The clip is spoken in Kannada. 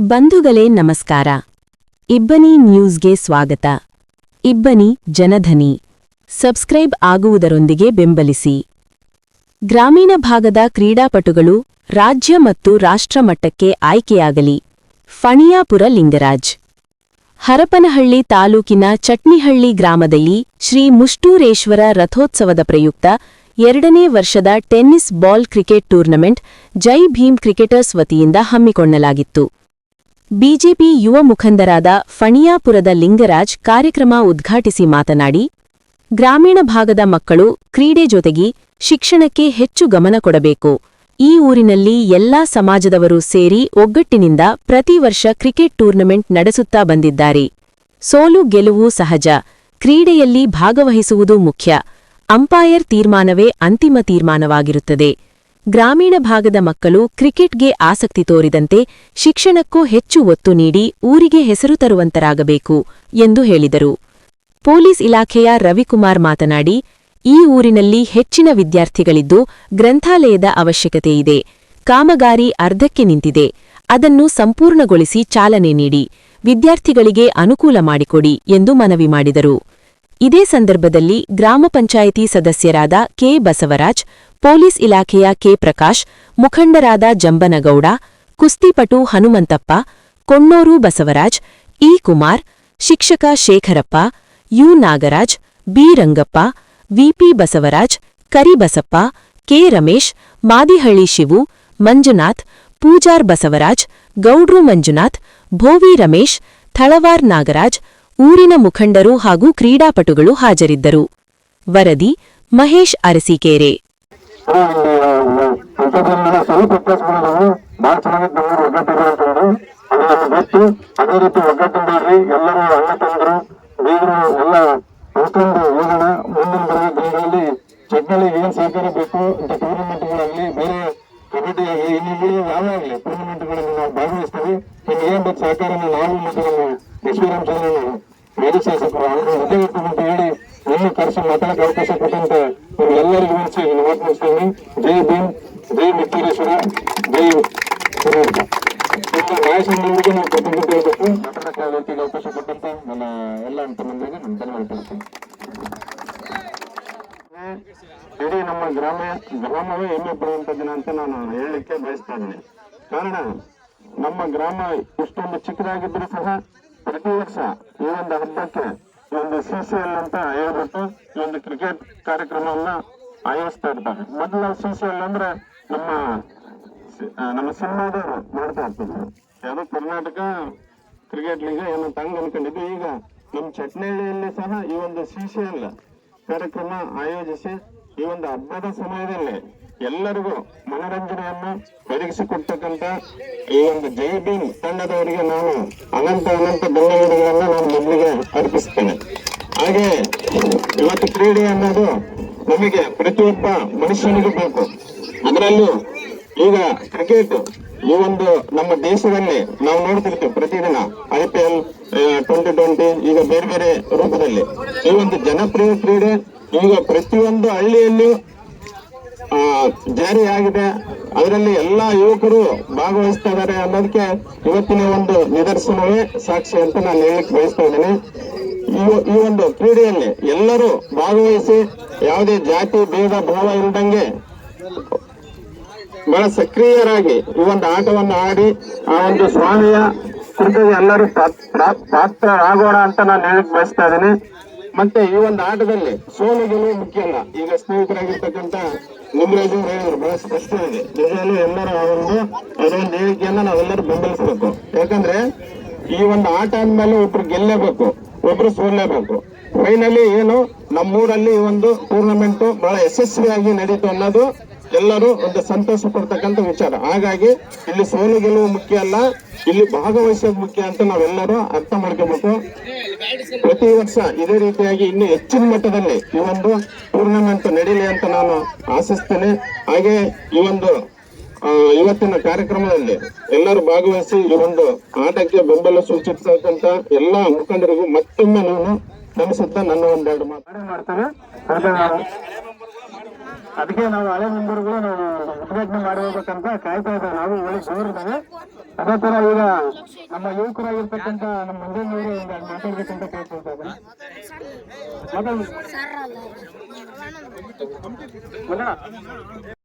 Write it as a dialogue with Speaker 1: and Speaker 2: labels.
Speaker 1: ಬಂಧುಗಳೇ ನಮಸ್ಕಾರ. ಇಬ್ಬನಿ ನ್ಯೂಸ್ಗೆ ಸ್ವಾಗತ. ಇಬ್ಬನಿ ಜನಧನಿ. ಸಬ್ಸ್ಕ್ರೈಬ್ ಆಗುವುದರೊಂದಿಗೆ ಬೆಂಬಲಿಸಿ. ಗ್ರಾಮೀಣ ಭಾಗದ ಕ್ರೀಡಾಪಟುಗಳು ರಾಜ್ಯ ಮತ್ತು ರಾಷ್ಟ್ರ ಮಟ್ಟಕ್ಕೆ ಆಯ್ಕೆಯಾಗಲಿ. ಫಣಿಯಾಪುರ ಲಿಂಗರಾಜ್. ಹರಪನಹಳ್ಳಿ ತಾಲೂಕಿನ ಚಟ್ನಿಹಳ್ಳಿ ಗ್ರಾಮದಲ್ಲಿ ಶ್ರೀ ಮುಷ್ಟೂರೇಶ್ವರ ರಥೋತ್ಸವದ ಪ್ರಯುಕ್ತ 2ನೇ ವರ್ಷದ ಟೆನ್ನಿಸ್ ಬಾಲ್ ಕ್ರಿಕೆಟ್ ಟೂರ್ನಮೆಂಟ್ ಜೈ ಭೀಮ್ ಕ್ರಿಕೆಟರ್ಸ್ ವತಿಯಿಂದ ಹಮ್ಮಿಕೊಳ್ಳಲಾಗಿತ್ತು. ಬಿಜೆಪಿ ಯುವ ಮುಖಂಡರಾದ ಫಣಿಯಾಪುರದ ಲಿಂಗರಾಜ್ ಕಾರ್ಯಕ್ರಮ ಉದ್ಘಾಟಿಸಿ ಮಾತನಾಡಿ, ಗ್ರಾಮೀಣ ಭಾಗದ ಮಕ್ಕಳು ಕ್ರೀಡೆ ಜೊತೆಗೆ ಶಿಕ್ಷಣಕ್ಕೆ ಹೆಚ್ಚು ಗಮನ ಕೊಡಬೇಕು. ಈ ಊರಿನಲ್ಲಿ ಎಲ್ಲಾ ಸಮಾಜದವರು ಸೇರಿ ಒಗ್ಗಟ್ಟಿನಿಂದ ಪ್ರತಿ ವರ್ಷ ಕ್ರಿಕೆಟ್ ಟೂರ್ನಮೆಂಟ್ ನಡೆಸುತ್ತಾ ಬಂದಿದ್ದಾರೆ. ಸೋಲು ಗೆಲುವು ಸಹಜ, ಕ್ರೀಡೆಯಲ್ಲಿ ಭಾಗವಹಿಸುವುದು ಮುಖ್ಯ. ಅಂಪೈರ್ ತೀರ್ಮಾನವೇ ಅಂತಿಮ ತೀರ್ಮಾನವಾಗಿರುತ್ತದೆ. ಗ್ರಾಮೀಣ ಭಾಗದ ಮಕ್ಕಳು ಕ್ರಿಕೆಟ್ಗೆ ಆಸಕ್ತಿ ತೋರಿದಂತೆ ಶಿಕ್ಷಣಕ್ಕೂ ಹೆಚ್ಚು ಒತ್ತು ನೀಡಿ ಊರಿಗೆ ಹೆಸರು ತರುವಂತರಾಗಬೇಕು ಎಂದು ಹೇಳಿದರು. ಪೊಲೀಸ್ ಇಲಾಖೆಯ ರವಿಕುಮಾರ್ ಮಾತನಾಡಿ, ಈ ಊರಿನಲ್ಲಿ ಹೆಚ್ಚಿನ ವಿದ್ಯಾರ್ಥಿಗಳಿದ್ದು ಗ್ರಂಥಾಲಯದ ಅವಶ್ಯಕತೆಯಿದೆ. ಕಾಮಗಾರಿ ಅರ್ಧಕ್ಕೆ ನಿಂತಿದೆ. ಅದನ್ನು ಸಂಪೂರ್ಣಗೊಳಿಸಿ ಚಾಲನೆ ನೀಡಿ ವಿದ್ಯಾರ್ಥಿಗಳಿಗೆ ಅನುಕೂಲ ಮಾಡಿಕೊಡಿ ಎಂದು ಮನವಿ ಮಾಡಿದರು. ಇದೇ ಸಂದರ್ಭದಲ್ಲಿ ಗ್ರಾಮ ಪಂಚಾಯಿತಿ ಸದಸ್ಯರಾದ ಕೆ ಬಸವರಾಜ್, ಪೊಲೀಸ್ ಇಲಾಖೆಯ ಕೆ ಪ್ರಕಾಶ್, ಮುಖಂಡರಾದ ಜಂಬನಗೌಡ, ಕುಸ್ತಿಪಟು ಹನುಮಂತಪ್ಪ, ಕೊಣ್ಣೂರು ಬಸವರಾಜ್, ಇ ಕುಮಾರ್, ಶಿಕ್ಷಕ Shekharappa, U Nagaraj, B Rangappa, VP Basavaraj, Karibasappa, K Ramesh, Madihalli Shivu, Manjunath, Pujar Basavaraj, Gowdru Manjunath, Bhovi Ramesh, ಥಳವಾರ್ Nagaraj, ಊರಿನ ಮುಖಂಡರು ಹಾಗೂ ಕ್ರೀಡಾಪಟುಗಳು ಹಾಜರಿದ್ದರು. ವರದಿ ಮಹೇಶ್ ಅರಸೀಕೆರೆ.
Speaker 2: ಅದೇ ರೀತಿ ಒಗ್ಗಟ್ಟಿಂದಾಗಿ ಎಲ್ಲರೂ ಅಣ್ಣ ತಂದರು ಬೀಗರು ಎಲ್ಲ ಉಳ್ಕೊಂಡು ಹೋಗೋಣ. ಮುಂದಿನ ಬರುವ ದಿನಗಳಲ್ಲಿ ಚಟ್ನಳ್ಳಿಗೆ ಏನ್ ಸಹಕಾರ ಬೇಕು ಅಂತ ಟೂರ್ನಮೆಂಟ್ಗಳಾಗ್ಲಿ, ಬೇರೆ ಕಬಡ್ಡಿ ಆಗಲಿ, ಇನ್ನೂ ಯಾವೇ ಆಗಲಿ ಟೂರ್ನಮೆಂಟ್ಗಳಲ್ಲಿ ನಾವು ಭಾಗವಹಿಸ್ತೀವಿ. ಇನ್ನು ಏನ್ ಬೇಕು ಸಹಕಾರನ ನಾವು ಮತ್ತು ನಮ್ಮ ಈಶ್ವರಂ ಚಂದ್ರನ ಮೇಲು ಶಾಸಕರು ಅವರು ಜೊತೆಗಿಟ್ಟು ಅಂತ ಹೇಳಿ ಇನ್ನೂ ಕರೆಸಿ ಮಾತಾಡಕ್ಕೆ ಅವಕಾಶ ಕೊಟ್ಟಂತ ಎಲ್ಲರಿಗೂ ಮುಂಚೆ ಮಾತು ಮುಗಿಸ್ತೀನಿ. ಜೈ ಭೀಮ್, ಜೈ ಮುಷ್ಟೂರೇಶ್ವರ, ಜೈ ಕರ್ನಾಟಕ. ನ್ಯಾಯಸಂಘಗಳಿಗೆ ನಾವು ಕೊಟ್ಟು ಹೇಳ್ಬೇಕು. ಮಾತಾಡಕ್ಕೆ ವ್ಯಕ್ತಿಗೆ ಅವಕಾಶ ಕೊಟ್ಟಂತ ನನ್ನ ಎಲ್ಲ ಅಂತ ಮಂದಿಗೆ ನಾನು ಧನ್ಯವಾದ ತಿಳಿಸ್ತೀನಿ. ಇಡೀ ನಮ್ಮ ಗ್ರಾಮವೇ ಹೆಮ್ಮೆ ಪಡುವಂತ ದಿನ ಅಂತ ನಾನು ಹೇಳಲಿಕ್ಕೆ ಬಯಸ್ತಾ ಇದ್ದೀನಿ. ಕಾರಣ ನಮ್ಮ ಗ್ರಾಮ ಇಷ್ಟೊಂದು ಚಿಕ್ಕದಾಗಿದ್ರೂ ಸಹ ಪ್ರತಿ ವರ್ಷ ಈ ಒಂದು ಹಬ್ಬಕ್ಕೆ ಈ ಒಂದು CCL ಅಂತ ಹೇಳ್ಬಿಟ್ಟು ಈ ಒಂದು ಕ್ರಿಕೆಟ್ ಕಾರ್ಯಕ್ರಮವನ್ನ ಆಯೋಜಿಸ್ತಾ ಇರ್ತಾರೆ. ಮೊದಲ CCL ಅಂದ್ರೆ ನಮ್ಮ ಸಿನಿಮಾದವರು ಮಾಡ್ತಾ ಇರ್ತಿದ್ರು. ಯಾವ್ದೋ ಕರ್ನಾಟಕ ಕ್ರಿಕೆಟ್ ಲೀಗ್ ಏನಂತ ಹಂಗ ಅನ್ಕೊಂಡಿದ್ವಿ. ಈಗ ನಮ್ಮ ಚಟ್ನಳ್ಳಿಯಲ್ಲಿ ಸಹ ಈ ಒಂದು CCL ಕಾರ್ಯಕ್ರಮ ಆಯೋಜಿಸಿ ಈ ಒಂದು ಹಬ್ಬದ ಸಮಯದಲ್ಲಿ ಎಲ್ಲರಿಗೂ ಮನರಂಜನೆಯನ್ನು ಒದಗಿಸಿಕೊಡ್ತಕ್ಕಂಥ ಈ ಒಂದು ಜೈ ಭೀಮ್ ತಂಡದವರಿಗೆ ನಾನು ಅನಂತ ಧನ್ಯವಾದಗಳನ್ನ ನಾನು ಮೊದಲಿಗೆ ಅರ್ಪಿಸ್ತೇನೆ. ಹಾಗೆ ಇವತ್ತು ಕ್ರೀಡೆ ಅನ್ನೋದು ನಮಗೆ ಪ್ರತಿಯೊಬ್ಬ ಮನುಷ್ಯನಿಗೂ ಬೇಕು. ಅದರಲ್ಲೂ ಈಗ ಕ್ರಿಕೆಟ್ ಈ ಒಂದು ನಮ್ಮ ದೇಶದಲ್ಲಿ ನಾವು ನೋಡ್ತಿರ್ತೀವಿ ಪ್ರತಿದಿನ IPL 2020 ಈಗ ಬೇರೆ ಬೇರೆ ರೂಪದಲ್ಲಿ ಈ ಒಂದು ಜನಪ್ರಿಯ ಕ್ರೀಡೆ ಈಗ ಪ್ರತಿಯೊಂದು ಹಳ್ಳಿಯಲ್ಲಿಯೂ ಜಾರಿಯಾಗಿದೆ. ಅದರಲ್ಲಿ ಎಲ್ಲಾ ಯುವಕರು ಭಾಗವಹಿಸ್ತಾ ಇದ್ದಾರೆ ಅನ್ನೋದಕ್ಕೆ ಇವತ್ತಿನ ಒಂದು ನಿದರ್ಶನವೇ ಸಾಕ್ಷಿ ಅಂತ ನಾನು ಹೇಳಲಿಕ್ಕೆ ಬಯಸ್ತಾ ಇದ್ದೇನೆ. ಈ ಒಂದು ಕ್ರೀಡೆಯಲ್ಲಿ ಎಲ್ಲರೂ ಭಾಗವಹಿಸಿ ಯಾವುದೇ ಜಾತಿ ಭೇದ ಭಾವ ಇಲ್ಲದಂಗೆ ಬಹಳ ಸಕ್ರಿಯರಾಗಿ ಈ ಒಂದು ಆಟವನ್ನು ಆಡಿ ಆ ಒಂದು ಸ್ವಾಮಿಯ ಕೃಪೆಗೆ ಎಲ್ಲರೂ ಪಾತ್ರರಾಗೋಣ ಅಂತ ನಾನು ಹೇಳಲಿಕ್ಕೆ ಬಯಸ್ತಾ ಇದ್ದೇನೆ. ಮತ್ತೆ ಈ ಒಂದು ಆಟದಲ್ಲಿ ಸೋಲು ಗೆಲುವು ಮುಖ್ಯ ಅಲ್ಲ. ಈಗ ಸ್ನೇಹಿತರಾಗಿರ್ತಕ್ಕಂಥ ನಿಮ್ರಾಜ್ ಅವರು ಹೇಳಿದ್ರು, ಬಹಳ ಸ್ಪಷ್ಟ ಇದೆ. ನಿಜವಾಗ್ಲೂ ಎಲ್ಲರ ಅದೊಂದು ಹೇಳಿಕೆಯನ್ನ ನಾವೆಲ್ಲರೂ ಬೆಂಬಲಿಸಬೇಕು. ಯಾಕಂದ್ರೆ ಈ ಒಂದು ಆಟ ಅಂದ್ಮೇಲೆ ಒಬ್ರು ಗೆಲ್ಲೇಬೇಕು, ಒಬ್ರು ಸೋಲ್ಲೇಬೇಕು. ಫೈನಲಿ ಏನು ನಮ್ಮೂರಲ್ಲಿ ಈ ಒಂದು ಟೂರ್ನಮೆಂಟ್ ಬಹಳ ಯಶಸ್ವಿಯಾಗಿ ನಡೀತು ಅನ್ನೋದು ಎಲ್ಲರೂ ಒಂದು ಸಂತೋಷ ಪಡ್ತಕ್ಕಂಥ ವಿಚಾರ. ಹಾಗಾಗಿ ಇಲ್ಲಿ ಸೋಲು ಗೆಲುವು ಮುಖ್ಯ ಅಲ್ಲ, ಇಲ್ಲಿ ಭಾಗವಹಿಸೋದು ಮುಖ್ಯ ಅಂತ ನಾವೆಲ್ಲರೂ ಅರ್ಥ ಮಾಡ್ಕೋಬೇಕು. ಪ್ರತಿ ವರ್ಷ ಇದೇ ರೀತಿಯಾಗಿ ಇನ್ನು ಹೆಚ್ಚಿನ ಮಟ್ಟದಲ್ಲಿ ಈ ಒಂದು ಟೂರ್ನಮೆಂಟ್ ನಡೀಲಿ ಅಂತ ನಾನು ಆಶಿಸ್ತೇನೆ. ಹಾಗೆ ಈ ಒಂದು ಇವತ್ತಿನ ಕಾರ್ಯಕ್ರಮದಲ್ಲಿ ಎಲ್ಲರೂ ಭಾಗವಹಿಸಿ ಈ ಒಂದು ಆಟಕ್ಕೆ ಬೆಂಬಲ ಸೂಚಿಸತಕ್ಕಂತ ಎಲ್ಲಾ ಮುಖಂಡರಿಗೂ ಮತ್ತೊಮ್ಮೆ ನಾನು ನಮಿಸುತ್ತಾ ನನ್ನ ಒಂದೆರಡು ಮಾತನ್ನು ಮಾಡ್ತೇನೆ. ಅದಕ್ಕೆ ನಾವು ಹಳೆ ಮೆಂಬರ್ಗಳು ನಾವು ಉದ್ಘಾಟನೆ ಮಾಡಿ ಹೋಗ್ಬೇಕಂತ ಕಾಯ್ತಾ ಇದ್ದೇವೆ. ನಾವು ಒಳ್ಳೆ ಜೋರಿದ್ದಾವೆ. ಅದೇ ತರ ಈಗ ನಮ್ಮ ಯುವಕರಾಗಿರ್ತಕ್ಕಂಥ ನಮ್ಮ ಮಂಜಣ್ಣವರು ಮಾತಾಡ್ಬೇಕಂತ ಕೇಳ್ಕೊಳ್ತಾ ಇದ್ದಾರೆ. ಮಾತಾಡ್ಬೇಕು.